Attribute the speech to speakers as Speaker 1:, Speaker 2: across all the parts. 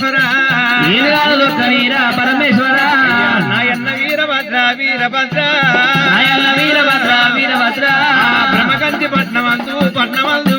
Speaker 1: పరమేశ్వర
Speaker 2: పరమేశ్వర
Speaker 1: నాయన్న వీరభద్ర వీరభద్ర
Speaker 2: నాయన్న వీరభద్ర వీరభద్ర
Speaker 1: బ్రహ్మకంచి పట్నమందు
Speaker 2: పట్నమందు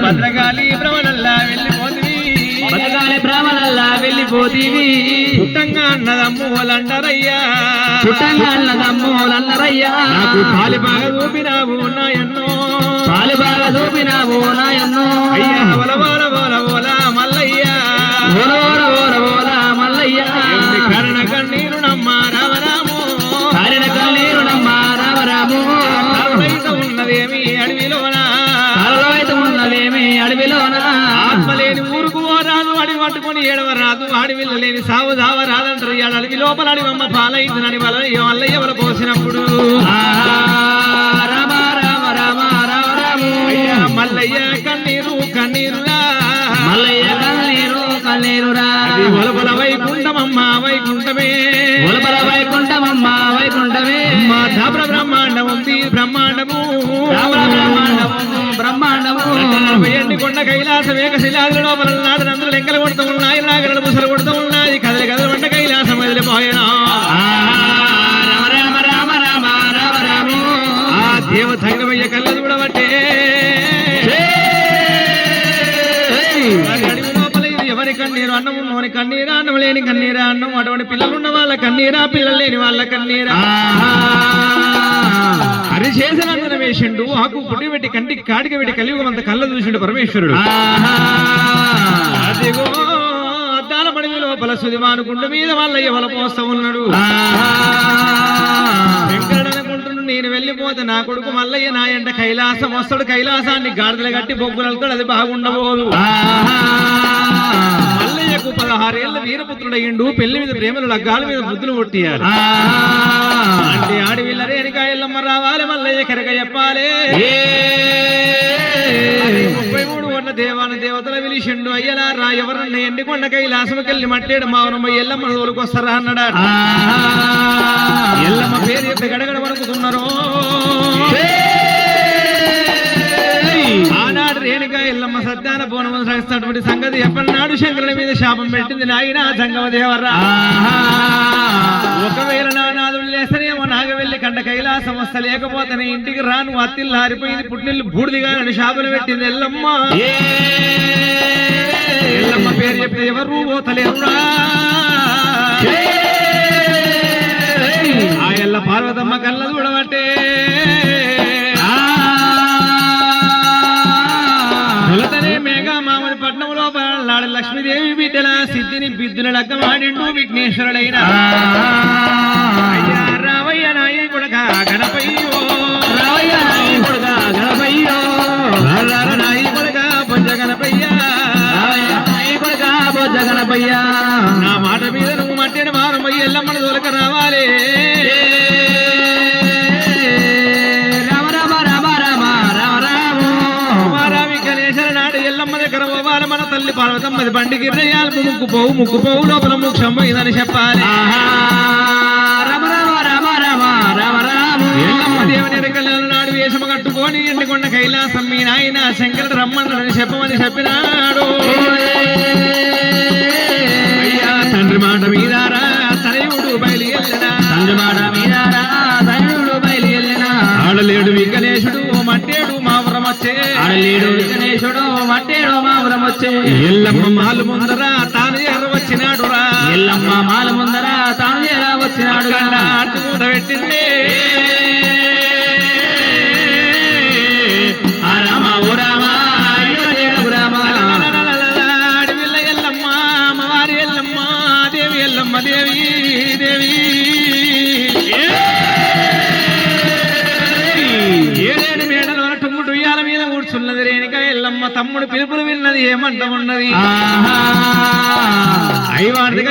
Speaker 1: భద్రకాళి భ్రమణల్లా వెళ్ళిపోతుంది
Speaker 2: భద్రకాళి భ్రమణల్లా వెళ్ళిపోతీవి
Speaker 1: పుట్టంగా అన్నదమ్ములంటారయ్యా
Speaker 2: నాకు
Speaker 1: పాలి బాగా చూపినావు నాయన్నో
Speaker 2: పాలు బాగా చూపినావు నాయన్నో
Speaker 1: అయ్యా ఓల ఓల ఓల ఓల మల్లయ్యా
Speaker 2: ఓల ఓల ఓల ఓల మల్లయ్య
Speaker 1: కరణ కన్నీరు నమ్మ రామరాము
Speaker 2: కారిన కన్నీరు నమ్మ రామరాము
Speaker 1: ఉన్నదేమి అడవిలోనా
Speaker 2: అడవిలోనా
Speaker 1: ఆత్మలేని ఊరుకు రాదు అడవి పట్టుకుని ఏడవ రాదు అడవిలో లేని సావు దావ రాదంటారు ఇవాళ అడవి లోపల అడివమ్మ పాలైందని మల్లయ్య వల పోసినప్పుడు
Speaker 2: రామ రామ రామ రామ రాము
Speaker 1: మల్లయ్య కన్నీరు కన్నీరురా
Speaker 2: మల్లయ్య కన్నీరు కన్నీరురా
Speaker 1: ఒలబల వైకుంఠమమ్మ వైకుంఠమే
Speaker 2: ఒలబల వైకుంఠమమ్మ వైకుంఠమే
Speaker 1: మా ధాబ్ర బ్రహ్మాండం ఉంది బ్రహ్మాండము
Speaker 2: బ్రహ్మాండము
Speaker 1: ఎండి కొండ కైలాసం ఏకశిలాదుల లోపల నాడు నందులు లెక్కలు కొడుతూ ఉన్నాయి నాగరలు ముసలు కొడుతూ ఉన్నాయి కదలి కదలు వంట కైలాసం వదిలిపోయినా
Speaker 2: రామ రామ రామ రామ రాము
Speaker 1: ఆ దేవ సంగమయ్య కళ్ళ చూడబట్టే అడవి లోపల ఇది ఎవరి కన్నీరు అన్నం ఉన్నవని కన్నీరా అన్నం లేని కన్నీరా అన్నం అటువంటి పిల్లలున్న వాళ్ళ కన్నీరా పిల్లలు లేని వాళ్ళ కన్నీరా హరిశేషనందన వేసిండు ఆకు పుట్టి పెట్టి కంటికి కాడికి పెట్టి కలియుగమంత కళ్ళ చూసిండు పరమేశ్వరుడు అదిగో అద్దాల మడివి లోపల సుదిమానుకుండు మీద మల్లయ్య వల పోస్తా ఉన్నాడు వెంకటనుకుంటున్నాడు నేను వెళ్ళిపోతే నా కొడుకు మల్లయ్య నా ఎంట కైలాసం వస్తాడు కైలాసాన్ని గాడిదలు కట్టి బొగ్గులతో అది బాగుండబోదు మల్లయ్యకు 16 ఏళ్ళ వీరపుత్రుడయ్యిండు పెళ్లి మీద ప్రేమలు లగ్గాల మీద బుద్ధులు కొట్టియాలి అంటే ఆడవిల్లరే ఎనకాయల్లమ్మ రావాలి మల్లయ్య కరగ చెప్పాలి 33 వంట దేవాన దేవతల పిలిచిండు అయ్యలారా ఎవరన్నా ఎండికొండ కైలాసముకెళ్ళి మట్టేడు మావనమ్మ ఎల్లమ్మ తోలుకొస్తారా అన్నాడా ఎల్లమ్మ పేరు చెప్పి గడగడ వణుకుతున్నారు ఆనాడు రేణుక ఎల్లమ్మ సత్యాన బోనము సాగిస్తున్నటువంటి సంగతి ఎప్పటినాడు శంకరుని మీద శాపం పెట్టింది నాయన సంగమ దేవరా ఒకవేళ నానాదులు లేసనేమో నాగవెల్లి కంట కైలాసం వస్త లేకపోతే ఇంటికి రాను అత్తిల్లు ఆరిపోయింది పుట్టిల్లు బూడిదిగా నన్ను శాపలు పెట్టింది ఎల్లమ్మ ఎల్లమ్మ పేరు చెప్తే ఎవరు పోతలేరురా ఆ ఎల్ల పార్వతమ్మ కళ్ళ చూడబట్టే మేఘా మామూలు పట్నంలో నాడు లక్ష్మీదేవి బిడ్డల సిద్ధిని బిద్దుని లగ్గమాడిండు విఘ్నేశ్వరుడైన అయ్యా రావయ్య నాయ కొడక గణపయ్యో
Speaker 2: రావయ్య నాయ కొడక గణపయ్యో
Speaker 1: నాయ కొడక బొజ్జ గణపయ్య
Speaker 2: నాయ కొడక బొజ్జ గణపయ్య
Speaker 1: నా మాట మీద నువ్వు మట్టిన మారమయ్య ఎల్లమ్మన దొలక రావాలి మన తల్లి పార్వతమ్మది బండికి రయ్యాలు ముక్కు పోవు లోపల మోక్షమ్మ ఇదని చెప్పాలి
Speaker 2: రామ రామ రామ రామ రామ రామ
Speaker 1: ఎల్లమ్మ దేవుని ఎరకలను నాడు వేషము కట్టుకొని ఎండికొండ కైలాసం మీ నాయన శంకరుడు రమ్మని చెప్పమని చెప్పినాడు అయ్యా తండ్రి మాట మీదారా తనయుడు బయలుదేరినా
Speaker 2: తండ్రి మాట మీదారా తనయుడు బయలుదేరినా
Speaker 1: ఆడలేడు విఘ్నేశుడు మట్టేడు మావరం వచ్చే
Speaker 2: ఆడలేడు విఘ్నేశుడు మట్టేడు మావరం వచ్చే
Speaker 1: ఎల్లమ్మ మాలు ముందర తాను ఎర్ర వచ్చినాడురా
Speaker 2: ఎల్లమ్మ మాలు ముందర తాను ఎర్ర వచ్చినాడు
Speaker 1: ఆటుకూట పెట్టింది
Speaker 2: రామ ఓ రామ
Speaker 1: అడవిల్ల ఎల్లమ్మ అమ్మవారి ఎల్లమ్మ దేవి ఎల్లమ్మ దేవి దేవి ఏడేడు మేడలు టుంగుడు ఉయ్యాల మీద కూర్చున్నది రేణుక ఎల్లమ్మ తమ్ముడు పిలుపులు విన్నది ఏమంట ఉన్నది ఐవాడిది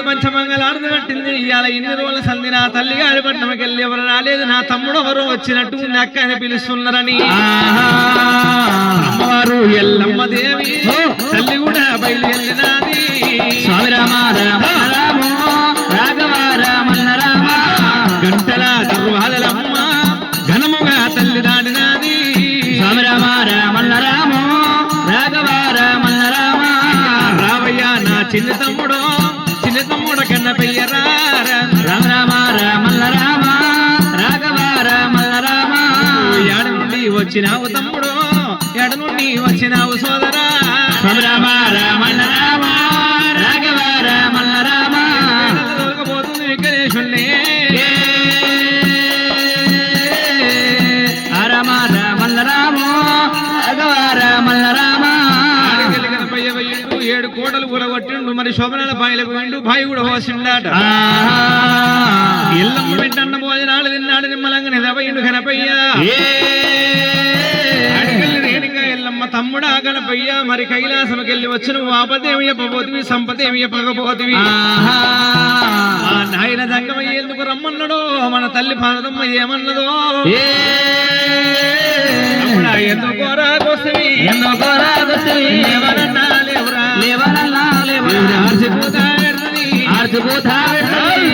Speaker 1: పంచమంగళాడిది పట్టింది ఇవాళ ఇన్ని రోజుల సంధి నా తల్లి గారి పట్టణంకి వెళ్ళి ఎవరు రాలేదు నా తమ్ముడు ఎవరు వచ్చినట్టు అక్క అని పిలుస్తున్నారని అమ్మవారు ఎల్లమ్మ దేవి తల్లి కూడా బయలుదేరినది
Speaker 2: స్వామి రామ రామ రామ రాఘవ రామన్న రామ
Speaker 1: గంటల దర్వాదలమ్మ ఘనముగా తల్లి దాడినది
Speaker 2: స్వామి రామ రామన్న రామ రాఘవ రామన్న రామ
Speaker 1: చిన్న తమ్ముడు కన్నపయ్యరా
Speaker 2: రామ రామ రామల్ల రామ రాఘవ రామల్ల రామ
Speaker 1: ఎడ నుండి వచ్చినావు తమ్ముడు ఎడ నుండి వచ్చినావు సోదరా
Speaker 2: రామ రామల్ల రామ రాఘవ రామల్ల రామ
Speaker 1: దొరకపోతుంది విఘ్నేశుణ్ణి
Speaker 2: రామ రామల్ల రామ రాఘవ రామల్ల రామ
Speaker 1: కనపయ్య పోయిండు 7 కోటలు కూలగొట్టిండు మరి శోభనాల బాయిలకు పోయిండు బాయి కూడా పోసిండాట ఇల్లమ్మ వెంటన్న భోజనాలు తిన్నాడు నిమ్మలంగా నిలబోయిండు కనపయ్య రేణుగా ఎల్లమ్మ తమ్ముడా గణపయ్య మరి కైలాసంకెళ్ళి వచ్చిన ఆపదేమి చెప్పబోతివి సంపదేమి చెప్పకపోతివి ఆ నాయన జంగమయ్య ఎందుకు రమ్మన్నాడో మన తల్లి పార్వతమ్మ ఏమన్నదో తమ్ముడా ఎందుకోరా కోసవి ఎవరన్నా లేవురా
Speaker 2: ఆర్చిపోతా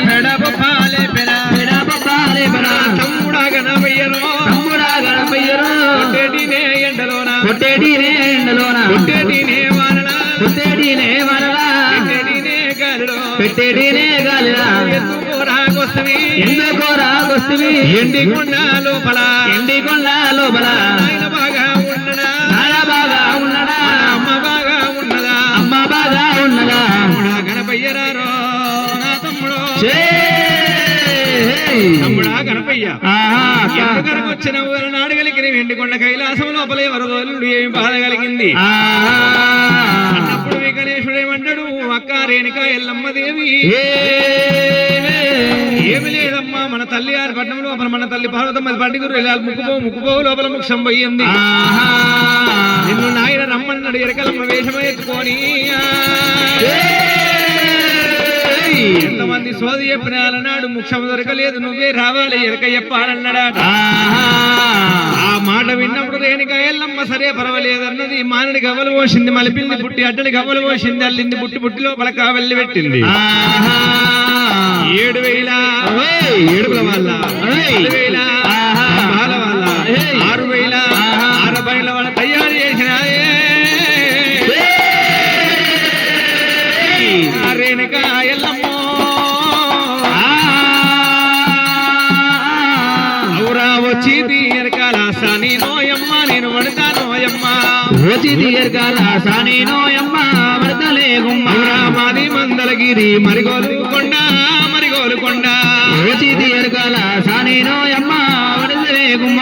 Speaker 1: పెడపు పాలే పెడ తమ్ముడా గణపయ్యలో కొట్టేటినే ఎండలోన
Speaker 2: కొట్టేటినే
Speaker 1: వానలా
Speaker 2: కొట్టేటినే
Speaker 1: గాలిలో
Speaker 2: పెట్టేటినే గాలిరా
Speaker 1: ఎందుకోరా కోసవి
Speaker 2: ఎండి
Speaker 1: కొండ లోపల
Speaker 2: ఆయన
Speaker 1: బాగా ఉన్నడా అమ్మ బాగా ఉన్నదా గణపయ్యరారో నా తమ్ముడు తమ్ముడా గణపయ్య ఎందుకరకు వచ్చిన ఊరు నాడు కలిగిన వెండికొండ కైలాసం లోపలే వరదోలుడు ఏమి బాధ కలిగింది అన్నప్పుడు గణేశుడేమంటాడు అక్క రేణుక ఎల్లమ్మ దేవి ఏమి లేదమ్మా మన తల్లి పట్నం లోపల మన తల్లి పార్వతమ్మ పండుగ ముక్కుపో లోపల ముక్షం పోయింది నిన్ను నాయన రమ్మన్నాడు ఎరకలమ్మ వేషం ఎత్తుకొని ఎంతమంది సోది చెప్పినాడు ముక్షం దొరకలేదు నువ్వే రావాలి ఎరక చెప్పాలన్నాడట ఆ మాట విన్నప్పుడు రేణుక ఎల్లమ్మ సరే పర్వాలేదన్నది మానడి గవ్వలు పోసింది మలిపింది పుట్టి అడ్డడి గవ్వలు పోసింది అల్లింది పుట్టి లోపల కావెల్లి పెట్టింది 7,000 ఏడుపుల వాళ్ళ 5,000 బాల వాళ్ళ 6,000 60,000 వాళ్ళ తయారు చేసిన రేణుక ఎల్లమ్మ ఔరా వచ్చి తీరకాల సాని నోయమ్మ నేను పడతా నోయమ్మ
Speaker 2: వచ్చి తీరకాల సాని నోయమ్మ పడతలే గుమ్మ
Speaker 1: మాది మందలగిరి మరిగోలు కొండ
Speaker 2: వచ్చి తీరకాల సాని నోయమ్మ పడతలే గుమ్మ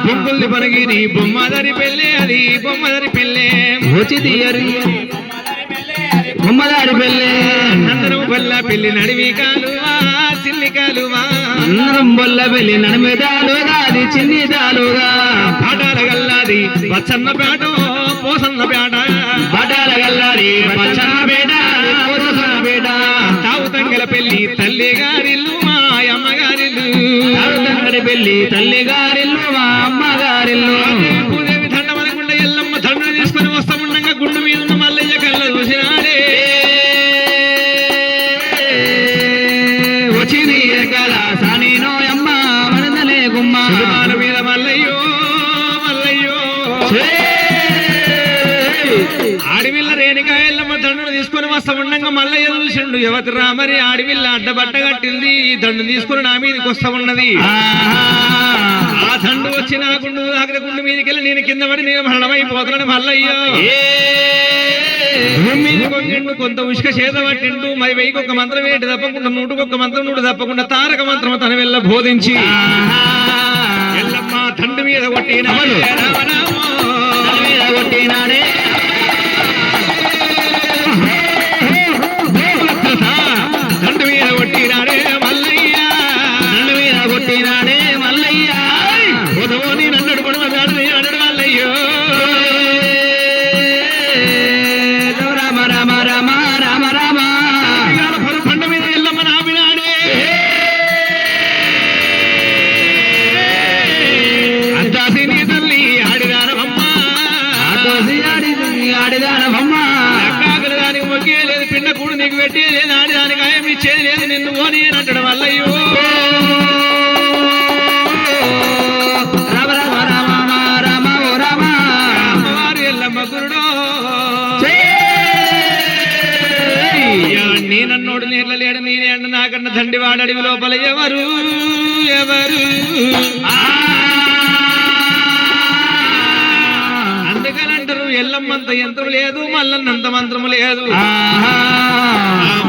Speaker 1: బొంగుల్ది పనగిరి బొమ్మదరి పెళ్ళే అది బొమ్మదరి పెళ్ళే
Speaker 2: వచ్చి తీయరు బొమ్మదారి పెళ్ళే
Speaker 1: అందరం బొల్ల పెళ్లి నడివి కాలువా చిల్లి కాలువా
Speaker 2: అందరం బొల్ల పెళ్లి నడిమిదాలుగా అది చిన్నిదాలుగా
Speaker 1: పాటాల గల్లాది పచ్చన్న పేట పోసన్న పేట
Speaker 2: పాటాల గల్లాది పచ్చన్న పేట పోసన్న పేట
Speaker 1: తావు తంగల పెళ్లి తల్లి గారిల్లు మా అమ్మగారిల్లు
Speaker 2: తావు తంగడి పెళ్లి తల్లి గారిల్లు మా అమ్మగారిల్లు
Speaker 1: భూదేవి దండమనకుండా ఎల్లమ్మ దండలు తీసుకొని వస్తాముండగా గుండు మీద ఉన్న మల్లయ్య కళ్ళ చూసినాడే
Speaker 2: వచ్చింది ఎరకాల సాని నోయమ్మ వరదలే గుమ్మ
Speaker 1: సుమాల మీద మల్లయ్యో ఆడివిల్ల రేణుక ఎల్లమ్మ దండను తీసుకొని వస్తాముండగా మల్లయ్య చూసిండు యువతి రామరి ఆడివిల్ల అడ్డబట్ట కట్టింది ఈ దండు తీసుకుని నా మీదకి వస్తా ఉన్నది ఆ దండు వచ్చి నా గుండు దగ్గర గుండు మీదకి వెళ్ళి నేను కింద పడి నేను మరణమైపోతున్నాను మల్లయ్యో భూమి కొంత ఉష్క చేత పట్టిండు మరి వెయ్యికి ఒక మంత్రం ఏంటి తప్పకుండా నూటుకొక్క మంత్రం నూటు తప్పకుండా తారక మంత్రం తన వెళ్ళ బోధించి ఎల్లమ్మ దండు మీద కొట్టినాడే
Speaker 2: కొట్టినాడే
Speaker 1: దండు మీద కొట్టినాడే మల్లయ్య
Speaker 2: దండు మీద కొట్టినాడే మల్లయ్య
Speaker 1: నీ నన్ను కొడవదాడు అన్నాడు మల్లయ్యో
Speaker 2: రామ రామ రామ రామ రామ
Speaker 1: పండ మీద ఎల్లమ్మ నాపినాడే అంతాసి నీ తల్లి ఆడిదానవమ్మ
Speaker 2: ఆడిదానవమ్మ
Speaker 1: కాకల దానికి మొక్కే లేదు పిండ కూడు నీకు పెట్టి లేదు ఆడిదానికి ఆయం ఇచ్చేది లేదు నిన్ను పోనీ అని అంటాడు మల్లయ్యో
Speaker 2: రామ రామ రామ రామ ఓ రామ
Speaker 1: అమ్మవారు ఎల్లమ్మ గురుడో నాకన్నా దండివాడ అడవి లోపల ఎవరు ఎవరు అందుకనంటారు ఎల్లమ్మంత యంత్రం లేదు మల్లన్నంత మంత్రము లేదు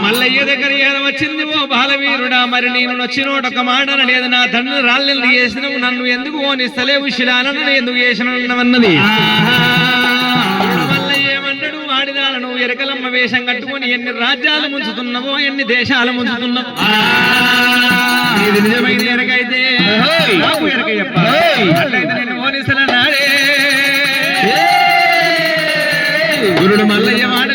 Speaker 1: మల్లయ్య దగ్గర వచ్చింది ఓ బాలవీరుడా మరి నేను నచ్చినోట ఒక మాటన లేదు నా తండ్రి రాళ్ళెందుకు చేసినావు నన్ను ఎందుకు ఓనిస్తలేవు శిలాలను ఎందుకు చేసినవన్నది మల్లయ్య ఏమన్నాడు వాడిదాలను ఎరకలమ్మ వేషం కట్టుకొని ఎన్ని రాజ్యాలు ముంచుతున్నావో ఎన్ని దేశాలు ముంచుతున్నావో ఇది నిజమైన ఎరకైతే నాకు ఎరక చెప్పాలి నేను ఓనిస్తలన్నాడే గురుడు మల్లయ్య మాట